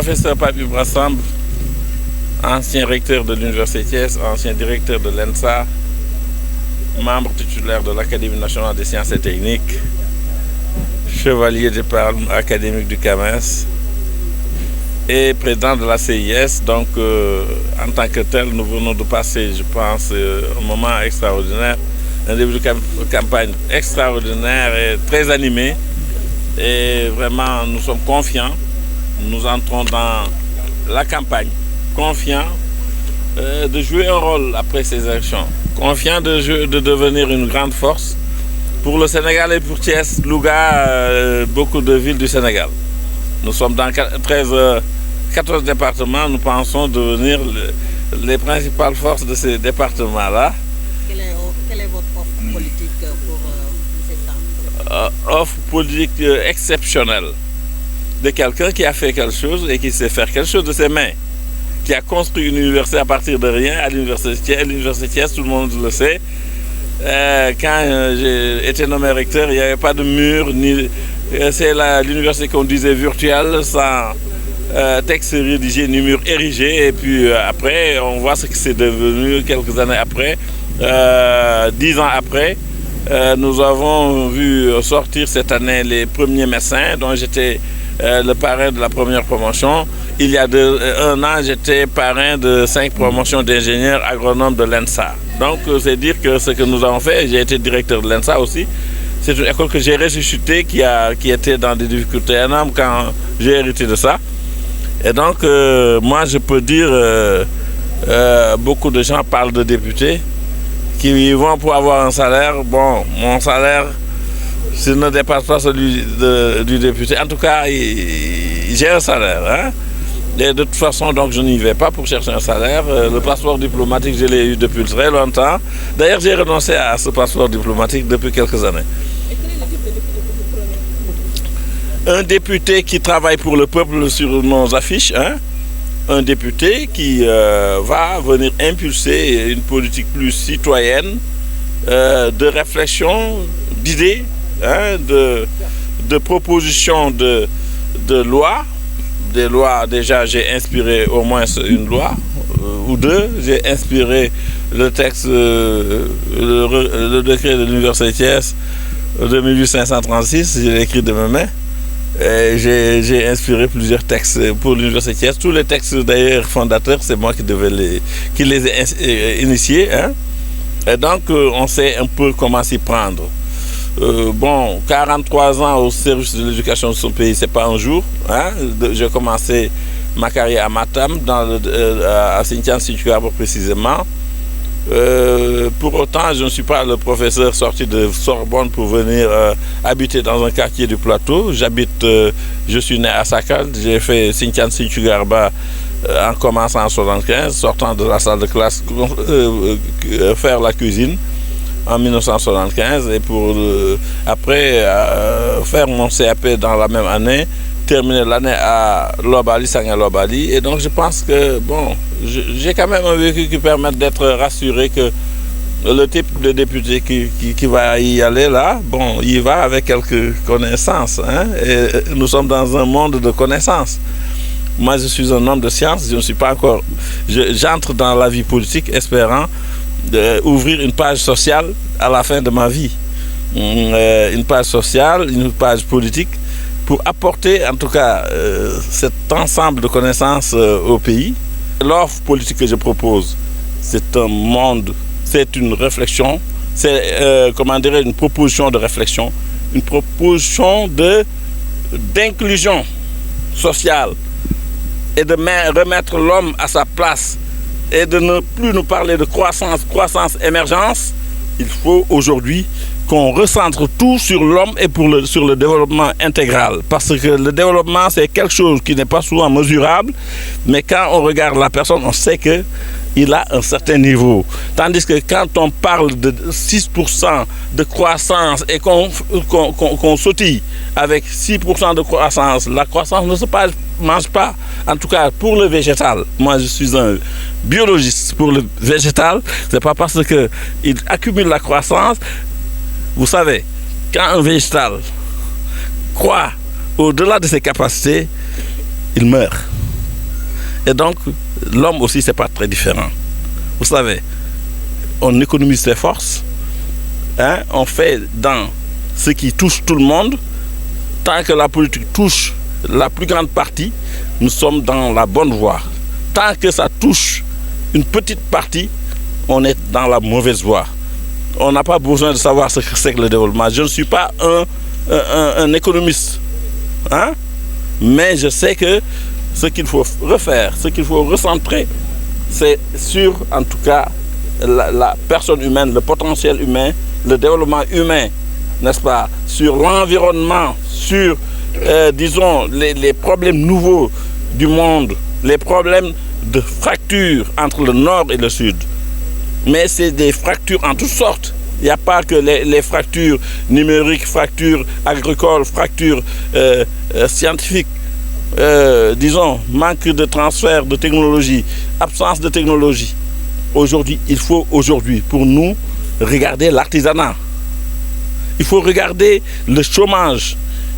Professeur Pape Ibra Samb, ancien recteur de l'Université Thiès, ancien directeur de l'ENSA, membre titulaire de l'Académie nationale des sciences et techniques, chevalier des palmes académiques du CAMES et président de la CIS. Donc, en tant que tel, nous venons de passer, je pense, un moment extraordinaire, un début de campagne extraordinaire et très animé. Et vraiment, nous sommes confiants. Nous entrons dans la campagne, confiants de jouer un rôle après ces élections, confiants de devenir une grande force pour le Sénégal et pour Thiès, Louga, beaucoup de villes du Sénégal. Nous sommes dans 14 départements, nous pensons devenir les principales forces de ces départements-là. Quelle est votre offre politique pour ces temps? Offre politique exceptionnelle de quelqu'un qui a fait quelque chose et qui sait faire quelque chose de ses mains, qui a construit une université à partir de rien à l'université Thiès, tout le monde le sait. Quand j'ai été nommé recteur, il n'y avait pas de mur, c'est l'université qu'on disait virtuelle, sans texte rédigé, ni mur érigé. Et puis après, on voit ce que c'est devenu quelques années après, 10 ans après. Nous avons vu sortir cette année les premiers médecins, dont j'étais le parrain de la première promotion. Il y a un an, j'étais parrain de 5 promotions d'ingénieurs agronomes de l'ENSA. Donc, c'est dire que ce que nous avons fait, j'ai été directeur de l'ENSA aussi. C'est une école que j'ai ressuscitée, qui était dans des difficultés énormes quand j'ai hérité de ça. Et donc, moi, je peux dire, beaucoup de gens parlent de députés qui vont pour avoir un salaire. Bon, mon salaire, s'il ne dépasse pas celui du député, en tout cas, j'ai un salaire. Hein? Et de toute façon, donc, je n'y vais pas pour chercher un salaire. Le passeport diplomatique, je l'ai eu depuis très longtemps. D'ailleurs, j'ai renoncé à ce passeport diplomatique depuis quelques années. Et quel est le type de député que vous prenez? Un député qui travaille pour le peuple sur nos affiches. Hein? Un député qui va venir impulser une politique plus citoyenne, de réflexion, d'idées, hein, de propositions de lois. Des lois, déjà j'ai inspiré au moins une loi ou deux. J'ai inspiré le texte, le décret de l'Université Thiès de 1836, je l'ai écrit de mes mains. J'ai inspiré plusieurs textes pour l'Université Thiès. Tous les textes d'ailleurs fondateurs, c'est moi qui les ai initiés. Hein. Et donc on sait un peu comment s'y prendre. Bon, 43 ans au service de l'éducation de son pays, c'est pas un jour. Hein. J'ai commencé ma carrière à Matam, à Sinthiane Sinthiougarba précisément. Pour autant, je ne suis pas le professeur sorti de Sorbonne pour venir habiter dans un quartier du plateau. Je suis né à Sakal, j'ai fait Sinthiane Sinthiougarba en commençant en 75, sortant de la salle de classe, faire la cuisine en 1975 et pour après faire mon CAP dans la même année, terminer l'année à Lobali, Sanga Lobali. Et donc je pense que bon, j'ai quand même un vécu qui permet d'être rassuré que le type de député qui va y aller là, bon, il va avec quelques connaissances. Hein, et nous sommes dans un monde de connaissances. Moi, je suis un homme de science, je ne suis pas encore... J'entre dans la vie politique espérant ouvrir une page sociale à la fin de ma vie. Une page sociale, une page politique, pour apporter en tout cas cet ensemble de connaissances au pays. L'offre politique que je propose, c'est un monde, c'est une réflexion, c'est comment dire, une proposition de réflexion, une proposition d'inclusion sociale et de remettre l'homme à sa place et de ne plus nous parler de croissance, émergence. Il faut aujourd'hui qu'on recentre tout sur l'homme et sur le développement intégral. Parce que le développement, c'est quelque chose qui n'est pas souvent mesurable, mais quand on regarde la personne, on sait qu'il a un certain niveau. Tandis que quand on parle de 6% de croissance et qu'on sautille avec 6% de croissance, la croissance ne se mange pas. En tout cas, pour le végétal, moi je suis un biologiste. Pour le végétal, c'est pas parce qu'il accumule la croissance. Vous savez, quand un végétal croît au-delà de ses capacités, il meurt. Et donc, l'homme aussi, c'est pas très différent. Vous savez, on économise ses forces, hein, on fait dans ce qui touche tout le monde. Tant que la politique touche la plus grande partie, nous sommes dans la bonne voie. Tant que ça touche une petite partie, on est dans la mauvaise voie. On n'a pas besoin de savoir ce que c'est que le développement. Je ne suis pas un économiste, hein? Mais je sais que ce qu'il faut refaire, ce qu'il faut recentrer, c'est sur, en tout cas, la personne humaine, le potentiel humain, le développement humain, n'est-ce pas, sur l'environnement, sur, disons, les problèmes nouveaux du monde, les problèmes de fracture entre le nord et le sud. Mais c'est des fractures en toutes sortes. Il n'y a pas que les fractures numériques, fractures agricoles, fractures scientifiques. Disons, manque de transfert de technologie, absence de technologie. Aujourd'hui, il faut pour nous regarder l'artisanat. Il faut regarder le chômage.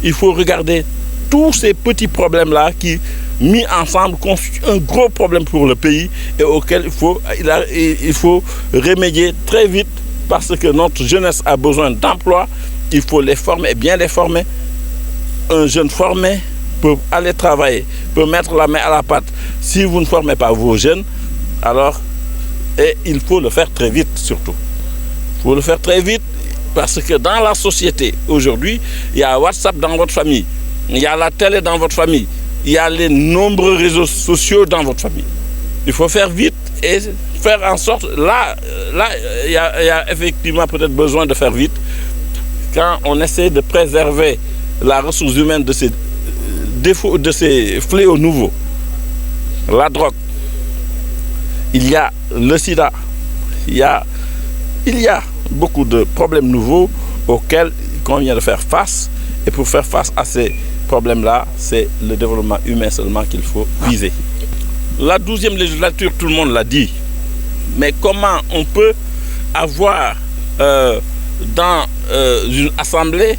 Il faut regarder tous ces petits problèmes-là qui, mis ensemble, constituent un gros problème pour le pays et auquel il faut remédier très vite parce que notre jeunesse a besoin d'emploi. Il faut les former, bien les former. Un jeune formé peut aller travailler, peut mettre la main à la pâte. Si vous ne formez pas vos jeunes, alors, et il faut le faire très vite surtout. Il faut le faire très vite parce que dans la société, aujourd'hui, il y a WhatsApp dans votre famille, il y a la télé dans votre famille, il y a les nombreux réseaux sociaux dans votre famille. Il faut faire vite et faire en sorte, là il y a effectivement peut-être besoin de faire vite quand on essaie de préserver la ressource humaine de ces défauts, de ces fléaux nouveaux. La drogue, il y a le sida, il y a beaucoup de problèmes nouveaux auxquels il convient de faire face. Et pour faire face à ces problèmes-là, c'est le développement humain seulement qu'il faut viser. La 12e législature, tout le monde l'a dit. Mais comment on peut avoir dans une assemblée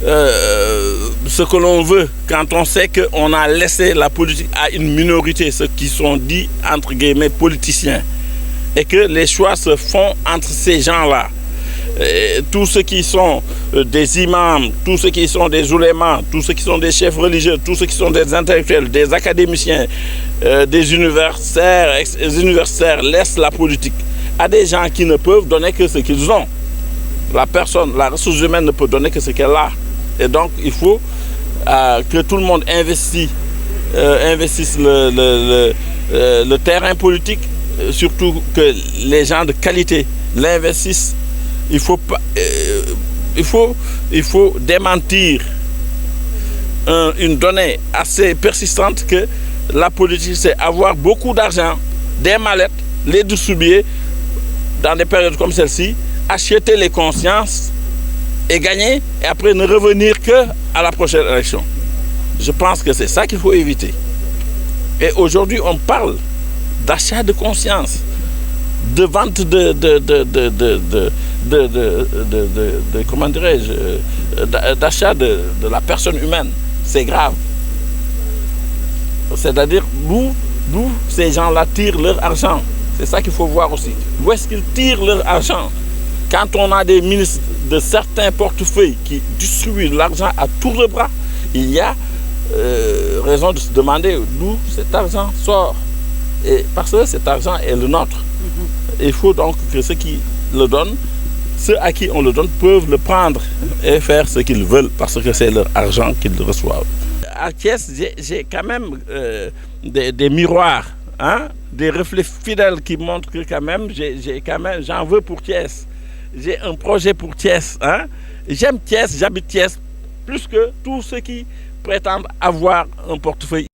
ce que l'on veut quand on sait qu'on a laissé la politique à une minorité, ceux qui sont dits entre guillemets politiciens, et que les choix se font entre ces gens-là. Tous ceux qui sont des imams, tous ceux qui sont des oulémas, tous ceux qui sont des chefs religieux, tous ceux qui sont des intellectuels, des académiciens, des universitaires laissent la politique à des gens qui ne peuvent donner que ce qu'ils ont. La personne, la ressource humaine ne peut donner que ce qu'elle a. Et donc, il faut que tout le monde investisse le terrain politique, surtout que les gens de qualité l'investissent. Il faut démentir une donnée assez persistante que la politique, c'est avoir beaucoup d'argent, des mallettes, les distribuer dans des périodes comme celle-ci, acheter les consciences et gagner, et après ne revenir qu'à la prochaine élection. Je pense que c'est ça qu'il faut éviter. Et aujourd'hui, on parle d'achat de conscience, de vente comment dirais-je, d'achat de la personne humaine. C'est grave. C'est-à-dire d'où ces gens-là tirent leur argent. C'est ça qu'il faut voir aussi. Où est-ce qu'ils tirent leur argent? Quand on a des ministres de certains portefeuilles qui distribuent de l'argent à tour de bras, il y a raison de se demander d'où cet argent sort. Et parce que cet argent est le nôtre. Il faut donc que ceux qui le donnent, ceux à qui on le donne, peuvent le prendre et faire ce qu'ils veulent parce que c'est leur argent qu'ils reçoivent. À Thiès, j'ai quand même des miroirs, hein, des reflets fidèles qui montrent que quand même, j'en veux pour Thiès. J'ai un projet pour Thiès. Hein. J'aime Thiès, j'habite Thiès, plus que tous ceux qui prétendent avoir un portefeuille.